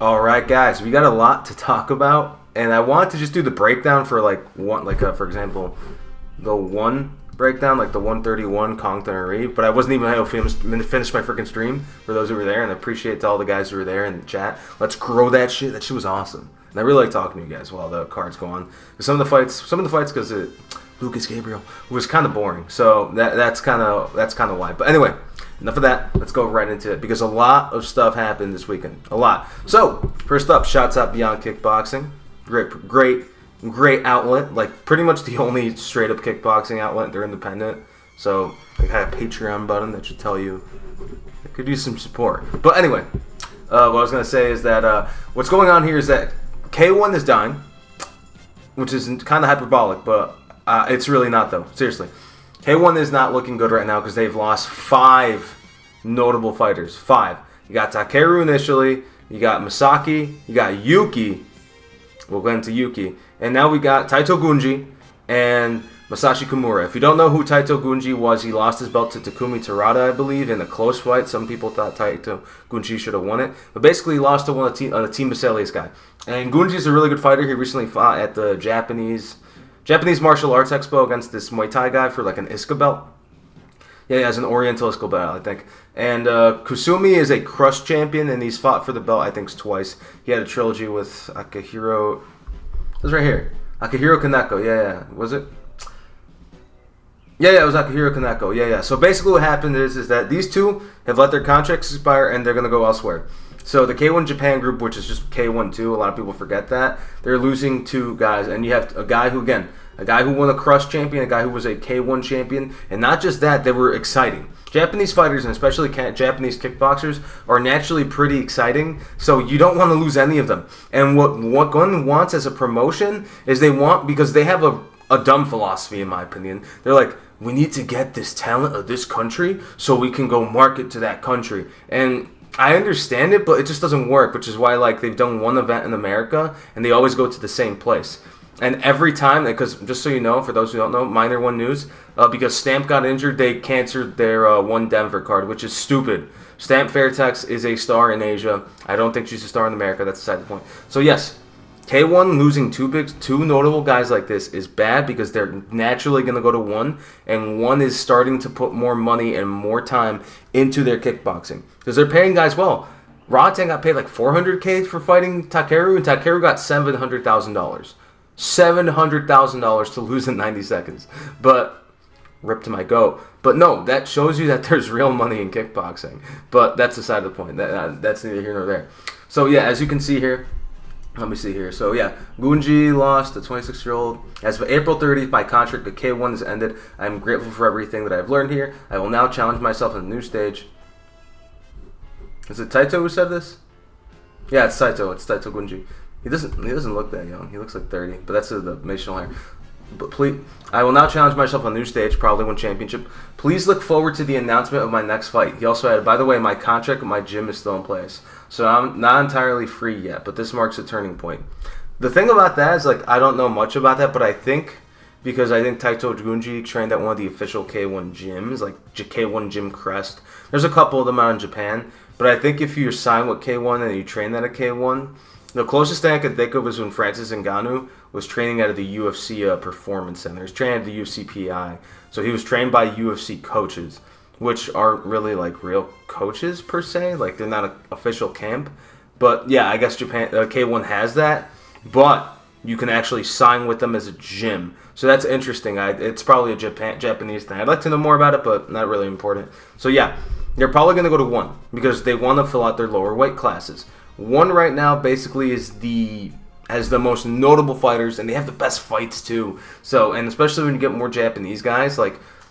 All right, guys, we got a lot to talk about, and I wanted to just do the breakdown for for example, the one breakdown, like the 131 Kongthoranee, but I wasn't even able to finish my freaking stream for those who were there, and I appreciate to all the guys who were there in the chat. Let's grow that shit. That shit was awesome, and I really like talking to you guys while the cards go on. Some of the fights, because Lucas Gabriel was kind of boring, so that's kind of why. But anyway. Enough of that. Let's go right into it because a lot of stuff happened this weekend. A lot. So, first up, Shots Out Beyond Kickboxing. Great outlet. Like, pretty much the only straight-up kickboxing outlet. They're independent. So, they have a Patreon button that should tell you they could use some support. But anyway, what I was going to say is that what's going on here is that K1 is dying, which is kind of hyperbolic, but it's really not, though. Seriously. K1 is not looking good right now because they've lost 5 notable fighters. 5. You got Takeru initially, you got Misaki, you got Yuki. We'll go into Yuki. And now we got Taito Gunji and Masashi Kimura. If you don't know who Taito Gunji was, he lost his belt to Takumi Terada, I believe, in a close fight. Some people thought Taito Gunji should have won it. But basically, he lost to one of the Team Baselius guy. And Gunji's a really good fighter. He recently fought at the Japanese Martial Arts Expo against this Muay Thai guy for like an Iska belt. Yeah, he has an Oriental Iska belt, I think. And Kusumi is a Crush champion, and he's fought for the belt, I think, twice. He had a trilogy with Akihiro. It's right here. Akihiro Kaneko. Yeah. Was it? Yeah, it was Akihiro Kaneko. Yeah. So basically what happened is that these two have let their contracts expire, and they're going to go elsewhere. So the K1 Japan group, which is just K1-2, a lot of people forget that. They're losing 2 guys. And you have a guy who won a Crush champion, a guy who was a K1 champion. And not just that, they were exciting. Japanese fighters, and especially Japanese kickboxers, are naturally pretty exciting. So you don't want to lose any of them. And what Gun wants as a promotion is because they have a dumb philosophy, in my opinion. They're like, we need to get this talent of this country so we can go market to that country. And I understand it, but it just doesn't work, which is why they've done one event in America, and they always go to the same place. And every time, because just so you know, for those who don't know, minor one news, because Stamp got injured, they canceled their one Denver card, which is stupid. Stamp Fairtex is a star in Asia. I don't think she's a star in America. That's beside the point. So yes, K1 losing 2 notable guys like this is bad because they're naturally going to go to 1, and 1 is starting to put more money and more time into their kickboxing because they're paying guys well. Ratan got paid like $400K for fighting Takeru, and Takeru got $700,000. $700,000 to lose in 90 seconds. But rip to my goat. But no, that shows you that there's real money in kickboxing. But that's beside the point. That's neither here nor there. So yeah, as you can see here. Let me see here. So yeah, Gunji lost, the 26-year-old. As of April 30th, my contract with K1 has ended. I am grateful for everything that I've learned here. I will now challenge myself in a new stage. Is it Taito who said this? Yeah, it's Taito. It's Taito Gunji. He doesn't look that young. He looks like 30, but that's the facial hair. But please, I will now challenge myself on a new stage, probably win championship. Please look forward to the announcement of my next fight. He also added, by the way, my contract with my gym is still in place. So I'm not entirely free yet, but this marks a turning point. The thing about that is, I don't know much about that, but I think, because I think Taito Gunji trained at one of the official K1 gyms, like K1 Gym Crest. There's a couple of them out in Japan, but I think if you're signed with K1 and you train at a K1, the closest thing I could think of was when Francis Ngannou was training out of the UFC Performance Center. He was training at the UFC PI. So he was trained by UFC coaches, which aren't really real coaches per se. They're not an official camp. But yeah, I guess Japan K1 has that. But you can actually sign with them as a gym. So that's interesting. It's probably a Japanese thing. I'd like to know more about it, but not really important. So yeah, they're probably going to go to 1 because they want to fill out their lower weight classes. 1 right now basically has the most notable fighters, and they have the best fights too. So, and especially when you get more Japanese guys,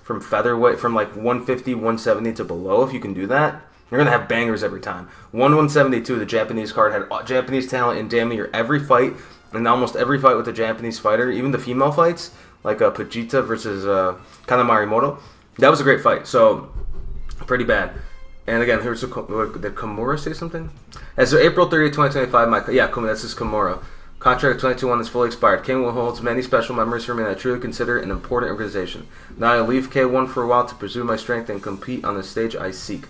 from featherweight, from 150, 170 to below, if you can do that, you're going to have bangers every time. 172, the Japanese card had Japanese talent in damn near every fight, and almost every fight with a Japanese fighter, even the female fights, like Pajita versus Kanemaru. That was a great fight, so pretty bad. And again, here's did Kimura say something? As of April 30th, 2025, that's his Kimura. Contract 22-1 is fully expired. K1 holds many special memories for me and I truly consider it an important organization. Now I leave K1 for a while to pursue my strength and compete on the stage I seek.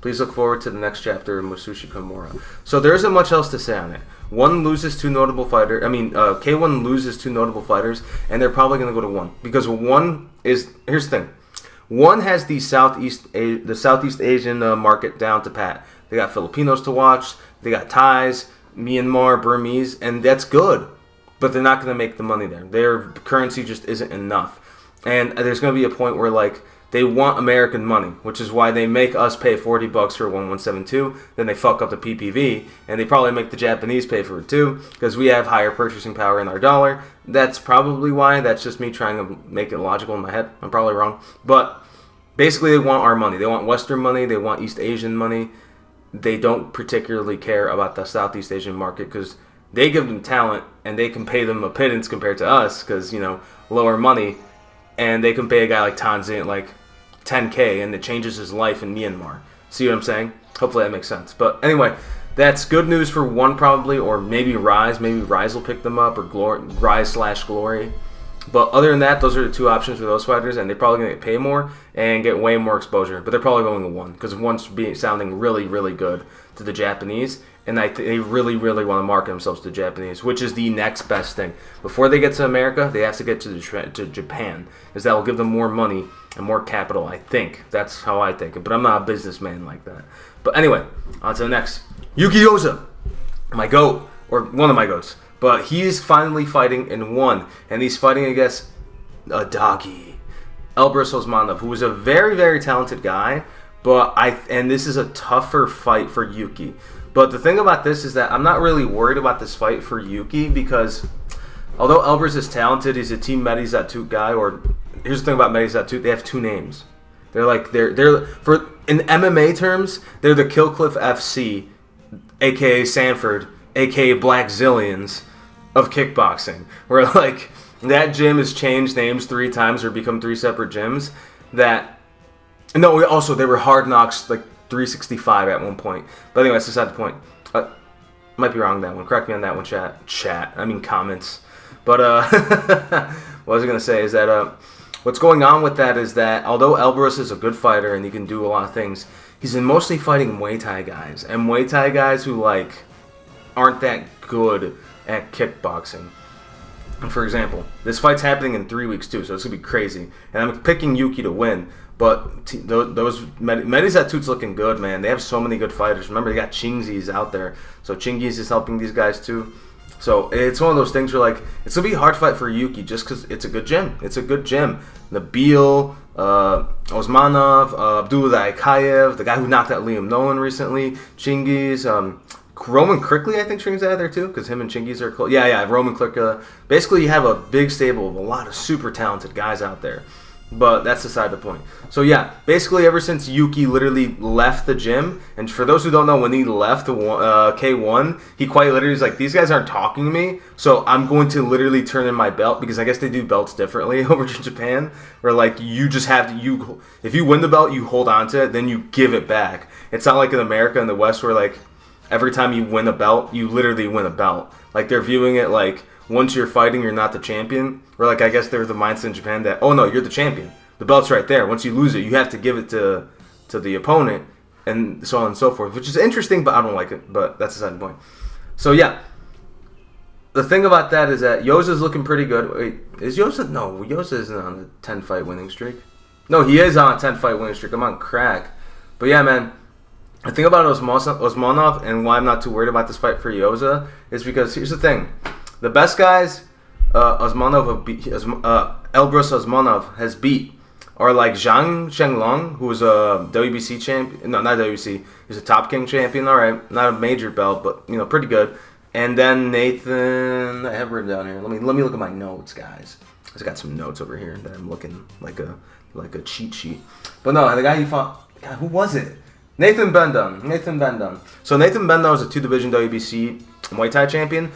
Please look forward to the next chapter in Musashi Kimura. So there isn't much else to say on it. One loses two notable fighters. K1 loses two notable fighters, and they're probably going to go to one. Because one is... Here's the thing. One has the Southeast Asian market down to pat. They got Filipinos to watch. They got Thais, Myanmar, Burmese, and that's good. But they're not going to make the money there. Their currency just isn't enough. And there's going to be a point where, like, they want American money, which is why they make us pay $40 for 1172. Then they fuck up the PPV, and they probably make the Japanese pay for it too, because we have higher purchasing power in our dollar. That's probably why. That's just me trying to make it logical in my head. I'm probably wrong. But basically, they want our money. They want Western money. They want East Asian money. They don't particularly care about the Southeast Asian market because they give them talent, and they can pay them a pittance compared to us because, lower money. And they can pay a guy like Tanzania, like $10K, and it changes his life in Myanmar. See what I'm saying? Hopefully that makes sense. But anyway, that's good news for one probably, or maybe Rise. Maybe Rise will pick them up, or Rise/Glory. But other than that, those are the two options for those fighters, and they're probably going to pay more and get way more exposure. But they're probably going to one, because one's sounding really, really good to the Japanese, and they really, really want to market themselves to the Japanese, which is the next best thing. Before they get to America, they have to get to Japan, because that will give them more money and more capital, I think. That's how I think it, but I'm not a businessman like that. But anyway, on to the next. Yuki Yoza, my GOAT, or one of my GOATs. But he's finally fighting in one, and he's fighting against a doggy, Elbrus Osmanov, who is a very, very talented guy. And this is a tougher fight for Yuki. But the thing about this is that I'm not really worried about this fight for Yuki because although Elbrus is talented, he's a Team Medizatut guy. Or here's the thing about Medizatut: they have two names. They're for in MMA terms, they're the Killcliff FC, aka Sanford, aka Black Zillions of kickboxing, where like that gym has changed names 3 times or become 3 separate gyms. Also they were Hard Knocks like 365 at one point. But anyway, that's beside the point. Might be wrong on that one. Correct me on that one, comments. But what I was gonna say is that what's going on with that is that although Elbrus is a good fighter and he can do a lot of things, he's been mostly fighting Muay Thai guys, and Muay Thai guys who like aren't that good at kickboxing. And for example, this fight's happening in 3 weeks too, so it's gonna be crazy. And I'm picking Yuki to win, but those Medizatut's looking good, man. They have so many good fighters. Remember, they got Chingiz out there, so Chingiz is helping these guys too. So it's one of those things where like it's gonna be a hard fight for Yuki just because it's a good gym. It's a good gym. Nabil, Osmanov, Abdulla, Akif, the guy who knocked out Nolan recently, Chingiz, Roman Krickley, I think, trains out of there too, because him and Chingiz are close. Yeah, Roman Krickley. Basically, you have a big stable of a lot of super talented guys out there. But that's beside the point. So yeah, basically ever since Yuki literally left the gym, and for those who don't know, when he left K1, he quite literally was like, these guys aren't talking to me, so I'm going to literally turn in my belt, because I guess they do belts differently over in Japan, where like you just have to, if you win the belt, you hold on to it, then you give it back. It's not like in America and the West where like every time you win a belt, you literally win a belt. Like they're viewing it like once you're fighting, you're not the champion. Or like I guess there's the mindset in Japan that, oh no, you're the champion. The belt's right there. Once you lose it, you have to give it to the opponent, and so on and so forth. Which is interesting, but I don't like it. But that's beside the point. So yeah, the thing about that is that Yoza's looking pretty good. Wait, is Yoza? No, Yoza isn't on a 10-fight winning streak. No, he is on a 10-fight winning streak. I'm on crack. But yeah, man. The thing about Osmanov and why I'm not too worried about this fight for Yoza is because here's the thing. The best guys Elbrus Osmanov has beat are like Zhang Shenglong, who was a WBC champion. No, not WBC. He's a Top King champion. All right, not a major belt, but pretty good. And then Nathan, I have written down here. Let me look at my notes, guys. I got some notes over here that I'm looking like a cheat sheet. But no, the guy he fought. God, who was it? Nathan Bendon. So Nathan Bendon was a 2-division WBC Muay Thai champion.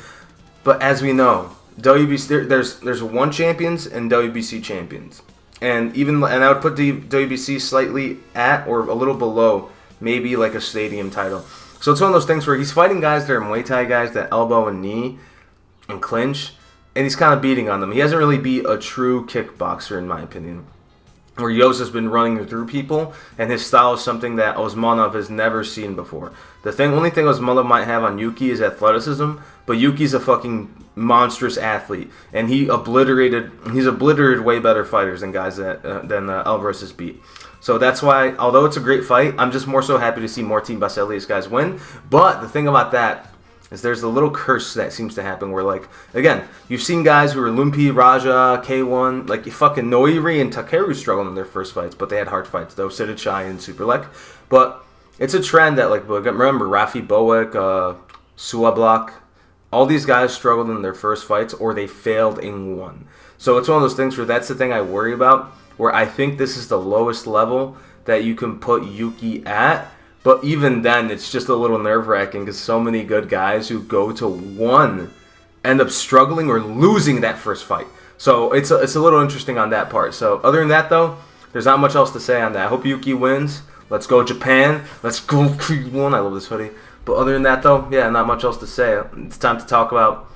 But as we know, WBC there's 1 champions and WBC champions, and I would put the WBC slightly at or a little below maybe like a stadium title. So it's one of those things where he's fighting guys that are Muay Thai guys that elbow and knee and clinch, and he's kind of beating on them. He hasn't really beat a true kickboxer in my opinion. where Yoza's been running through people, and his style is something that Osmanov has never seen before. Only thing Osmanov might have on Yuki is athleticism, but Yuki's a fucking monstrous athlete, and he's obliterated way better fighters than guys than Elbrus has beat. So that's why, although it's a great fight, I'm just more so happy to see more Team Baselius guys win. But the thing about that is there's a little curse that seems to happen where, like, again, you've seen guys who were Lumpi, Raja, K1, like fucking Noiri and Takeru struggled in their first fights, but they had hard fights, though, Sidichai and Superlek. But it's a trend that, like, remember, Rafi Bowick, Suablak, all these guys struggled in their first fights or they failed in one. So it's one of those things where that's the thing I worry about, where I think this is the lowest level that you can put Yuki at. But even then, it's just a little nerve-wracking because so many good guys who go to one end up struggling or losing that first fight. So it's a little interesting on that part. So other than that, though, there's not much else to say on that. I hope Yuki wins. Let's go Japan. Let's go K1. I love this hoodie. But other than that, though, yeah, not much else to say. It's time to talk about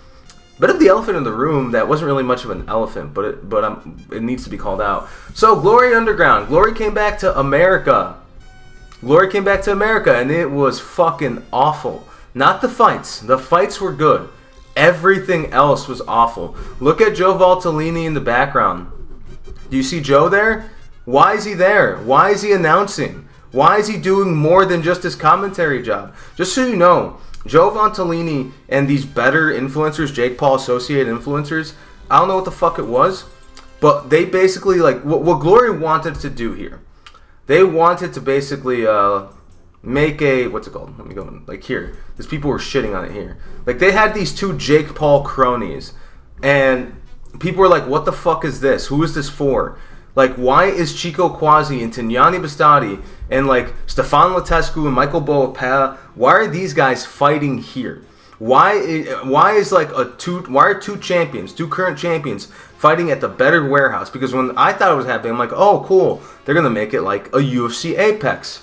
a bit of the elephant in the room that wasn't really much of an elephant, but it needs to be called out. So Glory Underground. Glory came back to America. And it was fucking awful. Not the fights. The fights were good. Everything else was awful. Look at Joe Valtellini in the background. Do you see Joe there? Why is he there? Why is he announcing? Why is he doing more than just his commentary job? Just so you know, Joe Valtellini and these better influencers, Jake Paul associated influencers, I don't know what the fuck it was, but they basically, like, what Glory wanted to do here. They wanted to basically make a, what's it called? Let me go in, like here. These people were shitting on it here. Like they had these two Jake Paul cronies. And people were like, what the fuck is this? Who is this for? Like, why is Chico Kwasi and Tyjani Beztati and like Stefan Latescu and Michael Boapeah, why are these guys fighting here? Why are two champions, two current champions, fighting at the Better Warehouse? Because when I thought it was happening, I'm like, oh, cool. They're going to make it like a UFC Apex.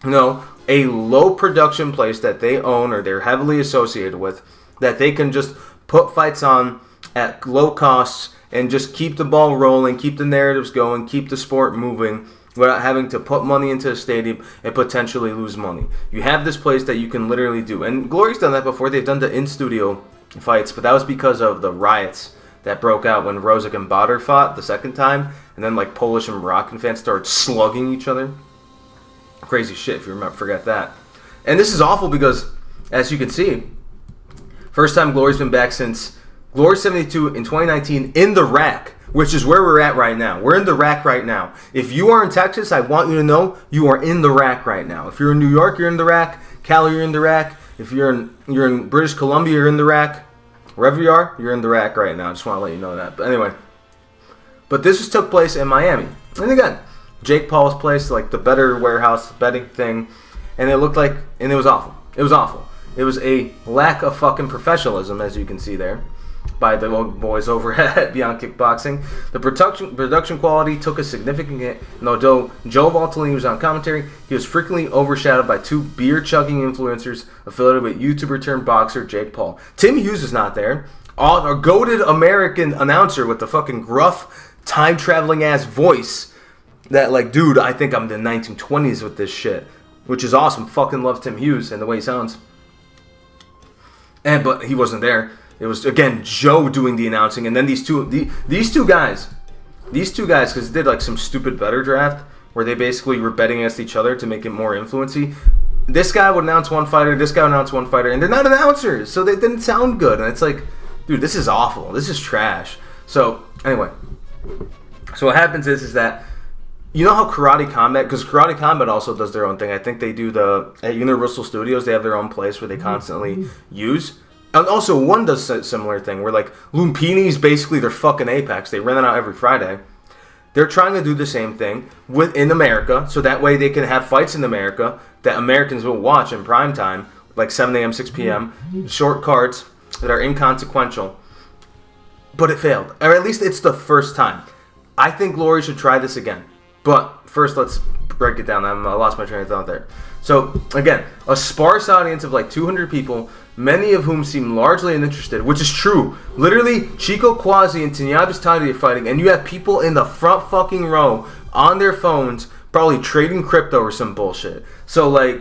You know, a low production place that they own or they're heavily associated with, that they can just put fights on at low costs and just keep the ball rolling, keep the narratives going, keep the sport moving, without having to put money into a stadium and potentially lose money. You have this place that you can literally do. And Glory's done that before. They've done the in-studio fights, but that was because of the riots that broke out when Rozak and Badr fought the second time, and then like Polish and Moroccan fans started slugging each other. Crazy shit, if you forget that. And this is awful because, as you can see, first time Glory's been back since Glory 72 in 2019 in the rack, which is where we're at right now. We're in the rack right now. If you are in Texas, I want you to know you are in the rack right now. If you're in New York, you're in the rack. Cali, you're in the rack. If you're in British Columbia, you're in the rack. Wherever you are, you're in the rack right now. I just want to let you know that. But anyway, this took place in Miami. And again, Jake Paul's place, like the Better Warehouse betting thing, and it looked like, and it was awful. It was awful. It was a lack of fucking professionalism, as you can see there, by the boys over at Beyond Kickboxing. The production quality took a significant hit, and although Joe Valtellini was on commentary, he was frequently overshadowed by two beer-chugging influencers affiliated with YouTuber-turned-boxer Jake Paul. Tim Hughes is not there. A goated American announcer with the fucking gruff, time-traveling-ass voice that, like, dude, I think I'm in the 1920s with this shit, which is awesome. Fucking love Tim Hughes and the way he sounds. But he wasn't there. It was, again, Joe doing the announcing, and then these two guys, because they did like some stupid better draft where they basically were betting against each other to make it more influency. This guy would announce one fighter, this guy would announce one fighter, and they're not announcers, so they didn't sound good. And it's like, dude, this is awful. This is trash. So anyway, so what happens is that, you know how Karate Combat, because Karate Combat also does their own thing. I think they do at Universal Studios, they have their own place where they constantly use. And also, one does a similar thing where, like, Lumpini's basically their fucking Apex. They run it out every Friday. They're trying to do the same thing in America, so that way they can have fights in America that Americans will watch in prime time, like 7 a.m., 6 p.m., short cards that are inconsequential. But it failed. Or at least it's the first time. I think Glory should try this again. But first, let's break it down. I lost my train of thought there. So, again, a sparse audience of like 200 people, many of whom seem largely uninterested, which is true. Literally, Chico Kwasi and Tyjani Beztati are fighting, and you have people in the front fucking row on their phones, probably trading crypto or some bullshit. So, like,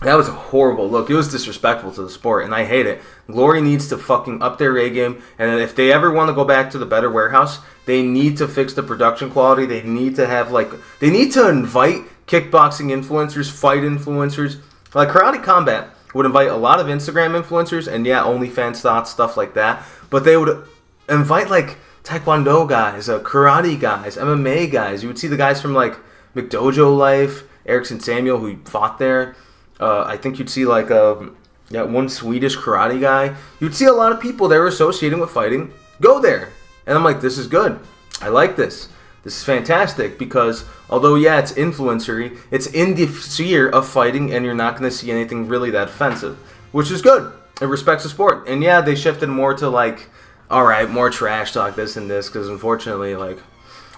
that was a horrible look. It was disrespectful to the sport, and I hate it. Glory needs to fucking up their A game, and if they ever want to go back to the better warehouse, they need to fix the production quality. They need to have, like, they need to invite kickboxing influencers, fight influencers. Like, Karate Combat would invite a lot of Instagram influencers, and yeah, OnlyFans thoughts, stuff like that. But they would invite, like, Taekwondo guys, karate guys, MMA guys. You would see the guys from, like, McDojo Life, Erickson Samuel, who fought there. I think you'd see, like, one Swedish karate guy. You'd see a lot of people that were associating with fighting go there. And I'm like, this is good. I like this. This is fantastic because although, yeah, it's influencery, it's in the sphere of fighting and you're not going to see anything really that offensive, which is good. It respects the sport. And, yeah, they shifted more to, like, all right, more trash talk, this and this, because unfortunately, like,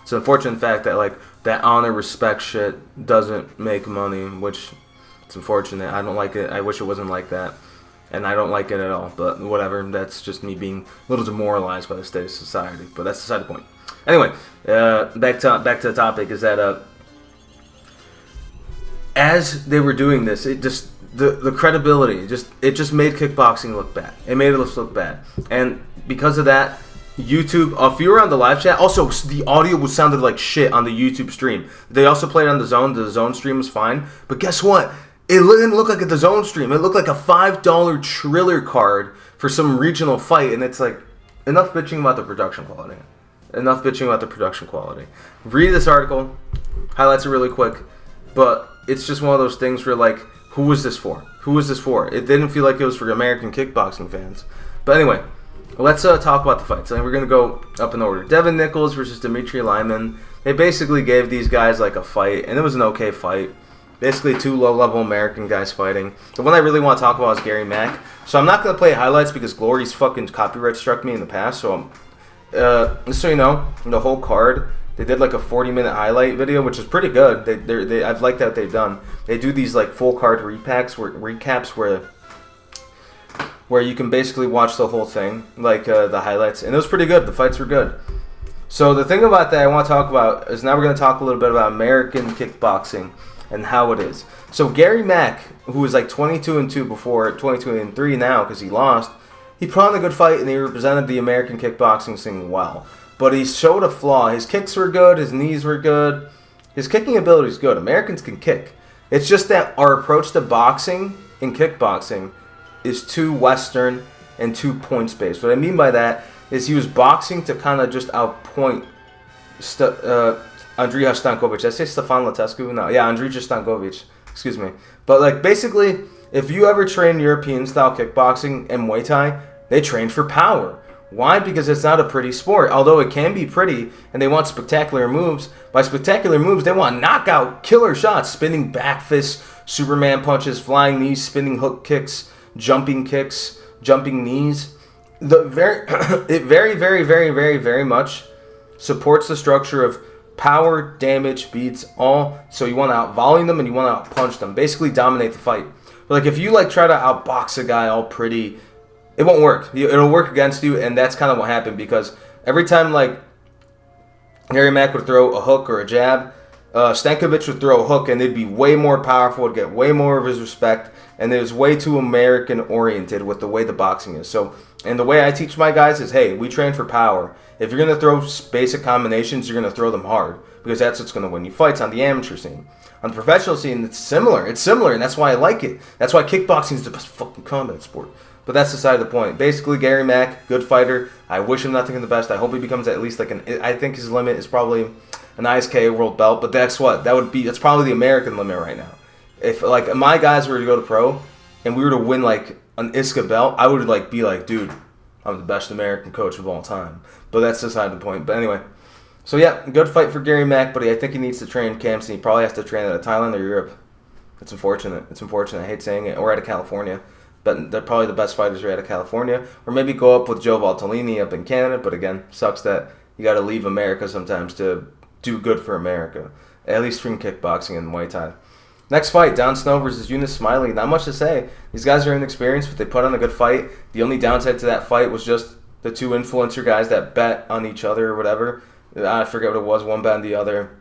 it's an unfortunate fact that, like, that honor, respect shit doesn't make money, which... It's unfortunate. I don't like it. I wish it wasn't like that. And I don't like it at all. But whatever. That's just me being a little demoralized by the state of society. But that's beside the point. Anyway, back to the topic is that as they were doing this, it just the credibility it just made kickboxing look bad. It made it look bad. And because of that, YouTube, if you were on the live chat, also the audio sounded like shit on the YouTube stream. They also played on the Zone. The Zone stream was fine. But guess what? It didn't look like a DAZN stream. It looked like a $5 Triller card for some regional fight. And it's like, enough bitching about the production quality. Enough bitching about the production quality. Read this article. Highlights it really quick. But it's just one of those things where, like, who was this for? Who was this for? It didn't feel like it was for American kickboxing fans. But anyway, let's talk about the fights. And we're going to go up in order. Devin Nichols versus Dimitri Lyman. They basically gave these guys, like, a fight. And it was an okay fight. Basically, two low-level American guys fighting. The one I really want to talk about is Gary Mack. So I'm not going to play highlights because Glory's fucking copyright struck me in the past. So, just so you know, the whole card, they did like a 40-minute highlight video, which is pretty good. I've liked that they've done. They do these like full card recaps where you can basically watch the whole thing, like the highlights. And it was pretty good. The fights were good. So the thing about that I want to talk about is now we're going to talk a little bit about American kickboxing and how it is. So Gary Mack, who was like 22-2 before, 22-3 now because he lost, he put on a good fight and he represented the American kickboxing scene well. But he showed a flaw. His kicks were good, his knees were good, his kicking ability is good. Americans can kick. It's just that our approach to boxing in kickboxing is too Western and too points-based. What I mean by that is he was boxing to kind of just outpoint Andrija Stankovic. Did I say Stefan Latescu? No, yeah, Andrija Stankovic. Excuse me. But, like, basically, if you ever train European-style kickboxing and Muay Thai, they train for power. Why? Because it's not a pretty sport. Although it can be pretty, and they want spectacular moves. By spectacular moves, they want knockout, killer shots, spinning back fists, Superman punches, flying knees, spinning hook kicks, jumping knees. It very much supports the structure of power, damage, beats, all. So you want to out-volley them and you want to out-punch them. Basically dominate the fight. But like if you like try to outbox a guy all pretty, it won't work. It'll work against you, and that's kind of what happened because every time like Gary Mack would throw a hook or a jab, Stankovic would throw a hook and it'd be way more powerful, it'd get way more of his respect, and it was way too American-oriented with the way the boxing is. So, and the way I teach my guys is, hey, we train for power. If you're going to throw basic combinations, you're going to throw them hard because that's what's going to win you fights on the amateur scene. On the professional scene, it's similar, and that's why I like it. That's why kickboxing is the best fucking combat sport. But that's the side of the point. Basically, Gary Mack, good fighter. I wish him nothing but the best. I hope he becomes at least like I think his limit is probably an ISK world belt, but that's what? That's probably the American limit right now. If like my guys were to go to pro and we were to win like an ISKA belt, I would like be like, dude, I'm the best American coach of all time. But that's beside the point. But anyway, so yeah, good fight for Gary Mack, but I think he needs to train camps, and he probably has to train out of Thailand or Europe. It's unfortunate. I hate saying it. Or out of California. But they're probably the best fighters are out of California. Or maybe go up with Joe Valtellini up in Canada. But again, sucks that you got to leave America sometimes to do good for America. At least from kickboxing and Muay Thai. Next fight, Don Snow versus Younes Smaili. Not much to say. These guys are inexperienced, but they put on a good fight. The only downside to that fight was just the two influencer guys that bet on each other or whatever. I forget what it was. One bet on the other.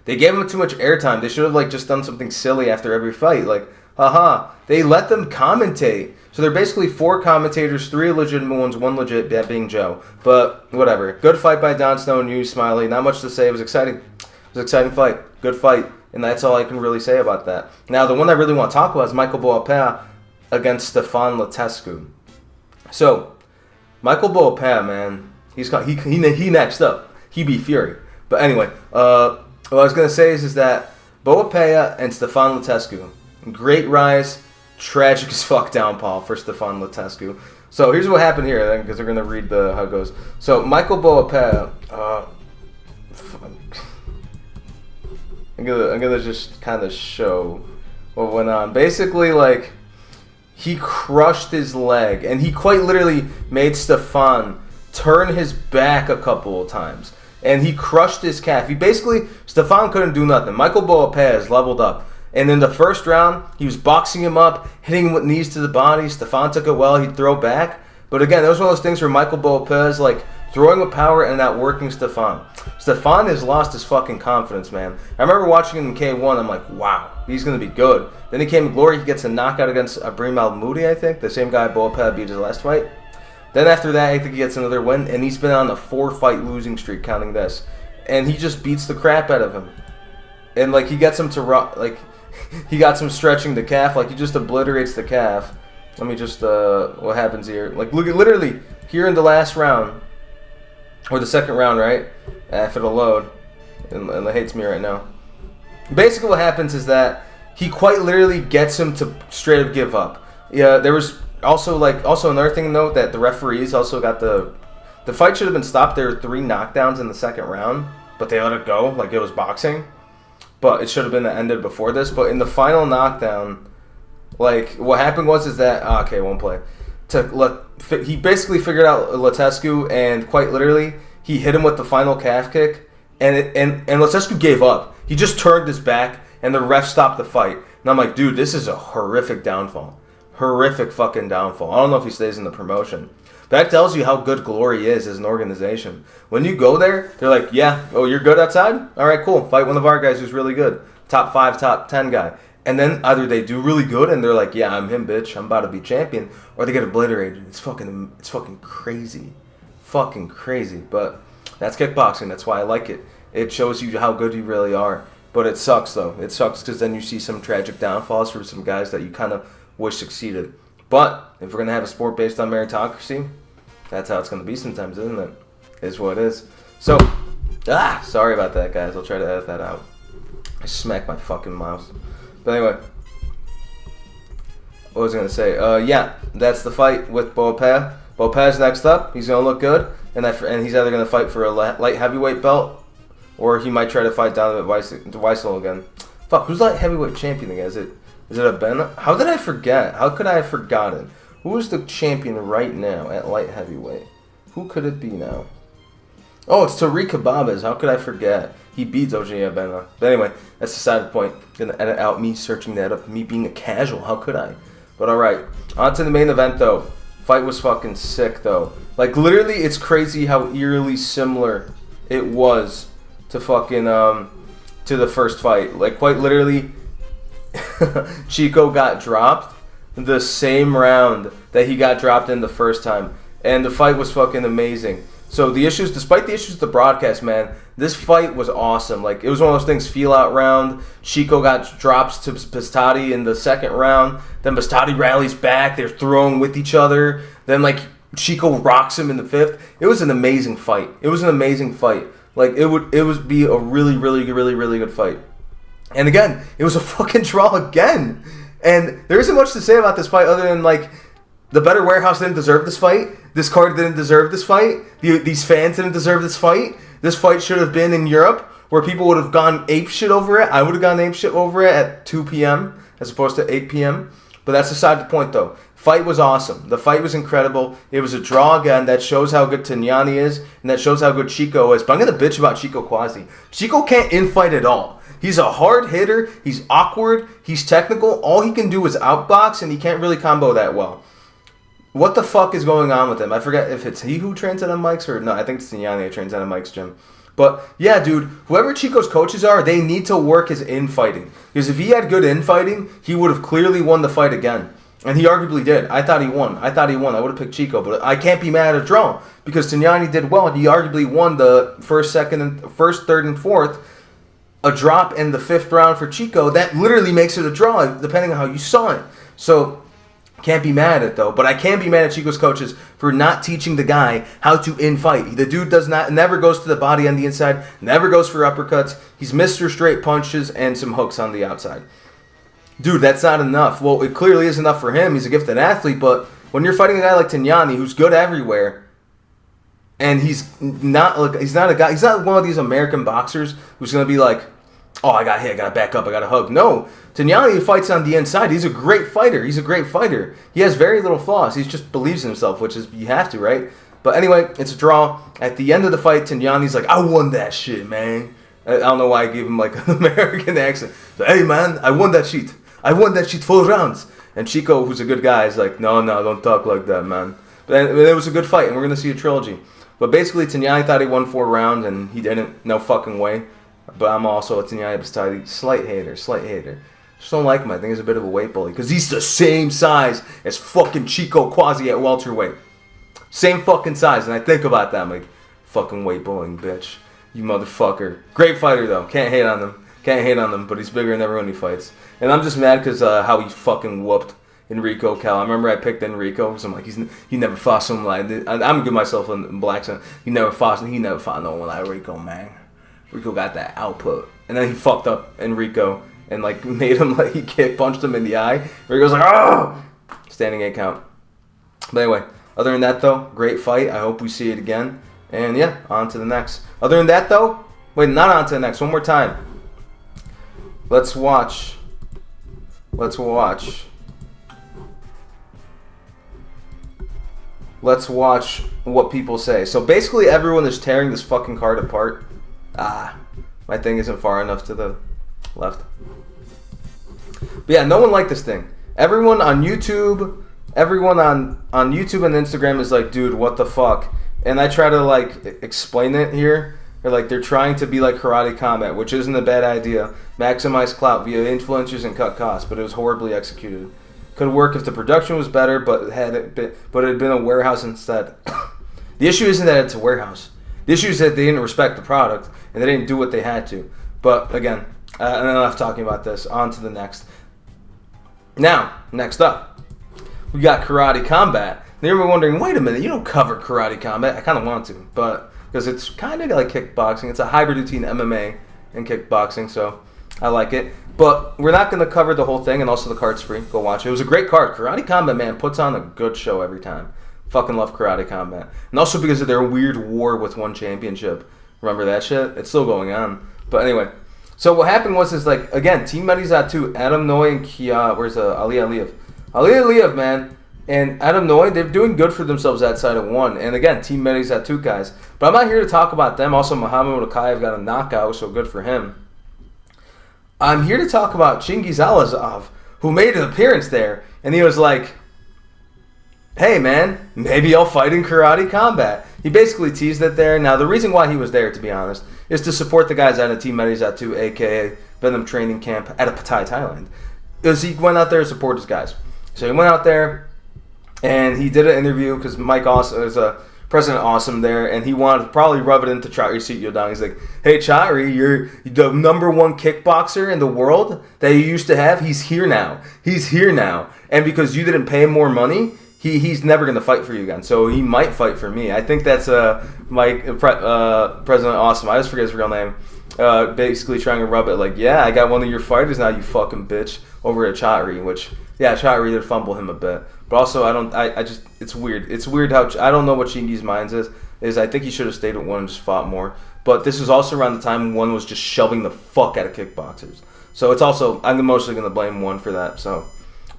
They gave him too much airtime. They should have like just done something silly after every fight. Like, haha. They let them commentate. So they're basically 4 commentators, 3 legitimate ones, 1 legit, that being Joe. But whatever. Good fight by Don Snow and Younes Smaili. Not much to say. It was exciting. It was an exciting fight. Good fight. And that's all I can really say about that. Now, the one I really want to talk about is Michael Boapeah against Stefan Latescu. So, Michael Boapeah, man, he next up. He beat Fury. But anyway, what I was going to say is that Boapeah and Stefan Latescu, great rise, tragic as fuck downfall for Stefan Latescu. So here's what happened here, because we're going to read how it goes. So Michael Boapeah, I'm gonna just kind of show what went on. Basically, like, he crushed his leg, and he quite literally made Stefan turn his back a couple of times. And he crushed his calf. Stefan couldn't do nothing. Michael Boapeah has leveled up. And in the first round, he was boxing him up, hitting him with knees to the body. Stefan took it well. He'd throw back. But again, that was one of those things where Michael Boapeah is like throwing with power and not working Stefan. Stefan has lost his fucking confidence, man. I remember watching him in K1. I'm like, wow, he's going to be good. Then he came to glory. He gets a knockout against Abrim Al-Moudi, I think. The same guy Boapeah beat his last fight. Then after that, I think he gets another win. And he's been on a 4-fight losing streak, counting this. And he just beats the crap out of him. And, like, he gets him to, like, he got some stretching the calf. Like, he just obliterates the calf. Let me just, what happens here? Like, look at literally here in the last round, or the second round, right? If it'll load. And it hates me right now. Basically what happens is that he quite literally gets him to straight up give up. Yeah, there was also another thing to note, that the referees also got the fight should have been stopped. There were 3 knockdowns in the second round, but they let it go like it was boxing. But it should have been ended before this. But in the final knockdown, like, what happened was that okay, won't play. He basically figured out Latescu, and quite literally he hit him with the final calf kick, and Latescu gave up. He just turned his back, and the ref stopped the fight. And I'm like, dude, this is a horrific downfall. Horrific fucking downfall. I don't know if he stays in the promotion. That tells you how good Glory is as an organization. When you go there, they're like, yeah, oh, you're good outside? All right, cool. Fight one of our guys who's really good. Top 5, top 10 guy. And then either they do really good and they're like, yeah, I'm him, bitch. I'm about to be champion. Or they get obliterated. It's fucking crazy. Fucking crazy. But that's kickboxing. That's why I like it. It shows you how good you really are. But it sucks, though. It sucks because then you see some tragic downfalls for some guys that you kind of wish succeeded. But if we're going to have a sport based on meritocracy, that's how it's going to be sometimes, isn't it? It's what it is. So, sorry about that, guys. I'll try to edit that out. I smacked my fucking mouse. But anyway, what was I going to say? Yeah, that's the fight with Boapeah. Boapeah's next up. He's going to look good. And he's either going to fight for a light heavyweight belt, or he might try to fight Donovan Weissel again. Fuck, who's light heavyweight champion again? Is it a Ben? How did I forget? How could I have forgotten? Who is the champion right now at light heavyweight? Who could it be now? Oh, it's Tariq Hababez. How could I forget? He beats OJ Abena. But anyway, that's the side point. Gonna edit out me searching that up, me being a casual. How could I? But alright, on to the main event though. Fight was fucking sick though. Like, literally, it's crazy how eerily similar it was to fucking, to the first fight. Like, quite literally, Chico got dropped the same round that he got dropped in the first time. And the fight was fucking amazing. So despite the issues with the broadcast, man, this fight was awesome. Like, it was one of those things, feel out round. Chico got drops to Beztati in the second round. Then Beztati rallies back. They're throwing with each other. Then, like, Chico rocks him in the fifth. It was an amazing fight. Like, it would be a really, really, really, really good fight. And again, it was a fucking draw again. And there isn't much to say about this fight other than, like, the Better Warehouse didn't deserve this fight. This card didn't deserve this fight. These fans didn't deserve this fight. This fight should have been in Europe, where people would have gone apeshit over it. I would have gone apeshit over it at 2 p.m. as opposed to 8 p.m. But that's beside the point, though. Fight was awesome. The fight was incredible. It was a draw again. That shows how good Tyjani is, and that shows how good Chico is. But I'm going to bitch about Chico Kwasi. Chico can't infight at all. He's a hard hitter. He's awkward. He's technical. All he can do is outbox, and he can't really combo that well. What the fuck is going on with him? I forget if it's he who trains at a Mike's or no. I think it's Tyjani who trains at a Mike's gym. But yeah, dude, whoever Chico's coaches are, they need to work his infighting. Because if he had good infighting, he would have clearly won the fight again. And he arguably did. I thought he won. I would have picked Chico, but I can't be mad at a draw because Tyjani did well. He arguably won the first, third, and fourth. A drop in the 5th round for Chico, that literally makes it a draw, depending on how you saw it. So, can't be mad at it, though. But I can be mad at Chico's coaches for not teaching the guy how to infight. The dude never goes to the body on the inside, never goes for uppercuts. He's Mr. Straight Punches and some hooks on the outside. Dude, that's not enough. Well, it clearly is enough for him. He's a gifted athlete, but when you're fighting a guy like Tyjani, who's good everywhere, and he's not one of these American boxers who's going to be like, oh, I got hit, I got to back up, I got to hug. No, Tyjani fights on the inside. He's a great fighter. He has very little flaws. He just believes in himself, which is, you have to, right? But anyway, it's a draw. At the end of the fight, Tyjani's like, I won that shit, man. I don't know why I gave him like an American accent. So, hey, man, I won that shit. 4 rounds. And Chico, who's a good guy, is like, no, don't talk like that, man. But it was a good fight, and we're going to see a trilogy. But basically, Tyjani thought he won 4 rounds, and he didn't. No fucking way. But I'm also a Tyjani Beztati slight hater. Just don't like him. I think he's a bit of a weight bully. Because he's the same size as fucking Chico Kwasi at welterweight. Same fucking size. And I think about that. I'm like, fucking weight bullying, bitch. You motherfucker. Great fighter, though. Can't hate on him. But he's bigger than everyone he fights. And I'm just mad because how he fucking whooped Enrico Cal. I remember I picked Enrico because I'm like, he never fought someone like... I'm good myself in black, so he never fought no one like Enrico, man. Rico got that output. And then he fucked up Enrico and like made him like he punched him in the eye. Enrico's like, oh! Standing 8 count. But anyway, other than that though, great fight. I hope we see it again. And yeah, on to the next. Other than that though, wait, not on to the next. One more time. Let's watch what people say. So basically everyone is tearing this fucking card apart. My thing isn't far enough to the left. But yeah, no one liked this thing. Everyone on YouTube and Instagram is like, dude, what the fuck? And I try to like explain it here. They're trying to be like Karate Combat, which isn't a bad idea. Maximize clout via influencers and cut costs, but it was horribly executed. Could work if the production was better, but it had been a warehouse instead. The issue isn't that it's a warehouse. The issue is that they didn't respect the product and they didn't do what they had to. But again, enough talking about this. On to the next. Now, next up, we got Karate Combat. Now you're wondering, wait a minute, you don't cover Karate Combat. I kind of want to, but because it's kind of like kickboxing. It's a hybrid between MMA and kickboxing, so I like it. But we're not going to cover the whole thing, and also the card's free. Go watch it. It was a great card. Karate Combat, man, puts on a good show every time. Fucking love Karate Combat. And also because of their weird war with one championship. Remember that shit? It's still going on. But anyway. So what happened was, again, Team Medizat 2, Adam Noy and where's Ali Aliev? Ali Aliev, man, and Adam Noy, they're doing good for themselves outside of 1. And again, Team Medizat 2 guys. But I'm not here to talk about them. Also, Mokaev got a knockout, so good for him. I'm here to talk about Chingiz Allazov, who made an appearance there. And he was like, hey man, maybe I'll fight in Karate Combat. He basically teased it there. Now the reason why he was there, to be honest, is to support the guys out of Team Medizat 2, aka Venom Training Camp at Pattaya, Thailand. Because he went out there to support his guys. So he went out there and he did an interview because Mike Awesome is a President Awesome there, and he wanted to probably rub it into Chatri Yodang. He's like, hey Chatri, you're the #1 kickboxer in the world that you used to have. He's here now. And because you didn't pay him more money, he's never going to fight for you again. So he might fight for me. I think that's President Awesome. I just forget his real name. Basically trying to rub it like, yeah, I got one of your fighters now, you fucking bitch, over at Chatri, which, yeah, Chatri did fumble him a bit. But also, it's weird. It's weird how, I don't know what Chingiz's mind is I think he should have stayed at 1 and just fought more. But this was also around the time when 1 was just shoving the fuck out of kickboxers. So it's also, I'm mostly going to blame 1 for that. So,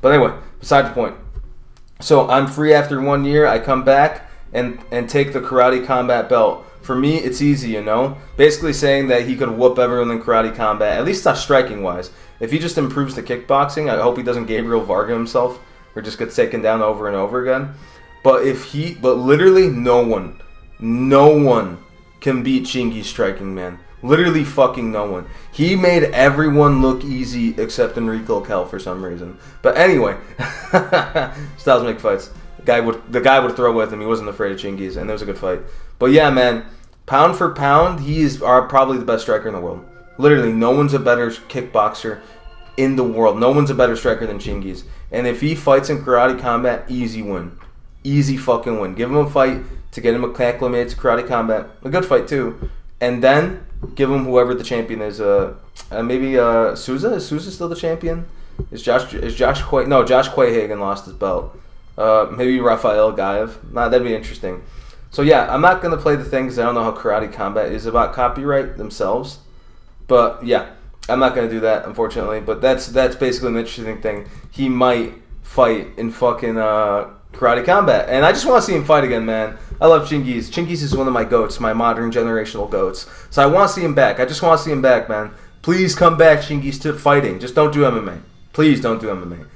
but anyway, beside the point. So I'm free after 1 year. I come back and take the Karate Combat belt. For me, it's easy, you know? Basically saying that he could whoop everyone in Karate Combat, at least not striking-wise. If he just improves the kickboxing, I hope he doesn't Gabriel Varga himself or just gets taken down over and over again. But literally no one can beat Chingiz striking, man. Literally fucking no one. He made everyone look easy except Enrico Kell for some reason. But anyway, styles make fights. The guy would throw with him. He wasn't afraid of Chingiz, and it was a good fight. But yeah, man, pound for pound, he is probably the best striker in the world. Literally, no one's a better kickboxer in the world. No one's a better striker than Chingiz. And if he fights in karate combat, easy win. Easy fucking win. Give him a fight to get him acclimated to karate combat. A good fight, too. And then give him whoever the champion is. Maybe Souza? Is Souza still the champion? Josh Quayhagen lost his belt. Maybe Rafael Gaev. Nah, that'd be interesting. So yeah, I'm not going to play the thing because I don't know how karate combat is about copyright themselves. But yeah, I'm not going to do that, unfortunately. But that's basically an interesting thing. He might fight in fucking karate combat. And I just want to see him fight again, man. I love Chingiz. Chingiz is one of my goats, my modern generational goats. So I want to see him back. I just want to see him back, man. Please come back, Chingiz, to fighting. Just don't do MMA. Please don't do MMA.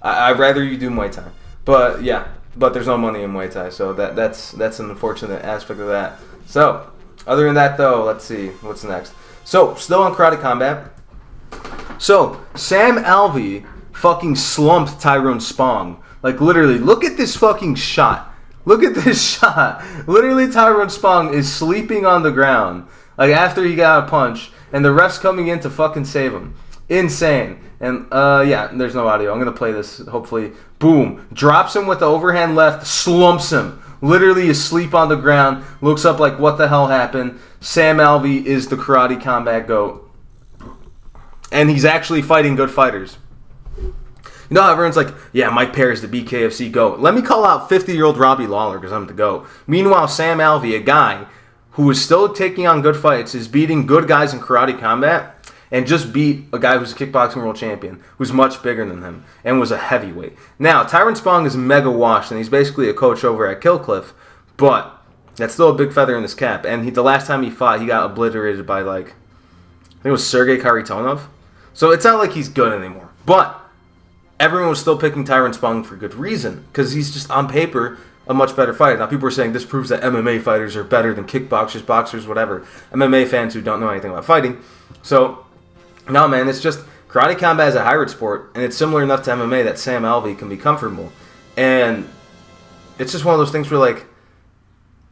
I'd rather you do Muay Thai. But yeah, but there's no money in Muay Thai, so that's an unfortunate aspect of that. So, other than that, though, let's see. What's next? So, still on karate combat. So, Sam Alvey fucking slumped Tyrone Spong. Like, literally, look at this fucking shot. Look at this shot. Literally, Tyrone Spong is sleeping on the ground. Like, after he got a punch. And the ref's coming in to fucking save him. Insane. And, yeah, there's no audio. I'm going to play this, hopefully. Boom. Drops him with the overhand left. Slumps him. Literally asleep on the ground. Looks up like, what the hell happened? Sam Alvey is the karate combat GOAT. And he's actually fighting good fighters. You know how everyone's like, yeah, Mike Perry is the BKFC GOAT. Let me call out 50-year-old Robbie Lawler because I'm the GOAT. Meanwhile, Sam Alvey, a guy who is still taking on good fights, is beating good guys in karate combat and just beat a guy who's a kickboxing world champion, who's much bigger than him, and was a heavyweight. Now, Tyrone Spong is mega washed, and he's basically a coach over at Killcliff, but that's still a big feather in his cap. And the last time he fought, he got obliterated by, like, I think it was Sergey Kharitonov. So it's not like he's good anymore. But everyone was still picking Tyrone Spong for good reason, because he's just, on paper, a much better fighter. Now, people are saying this proves that MMA fighters are better than kickboxers, boxers, whatever. MMA fans who don't know anything about fighting. So, no, man, it's just karate combat is a hybrid sport, and it's similar enough to MMA that Sam Alvey can be comfortable. And it's just one of those things where, like,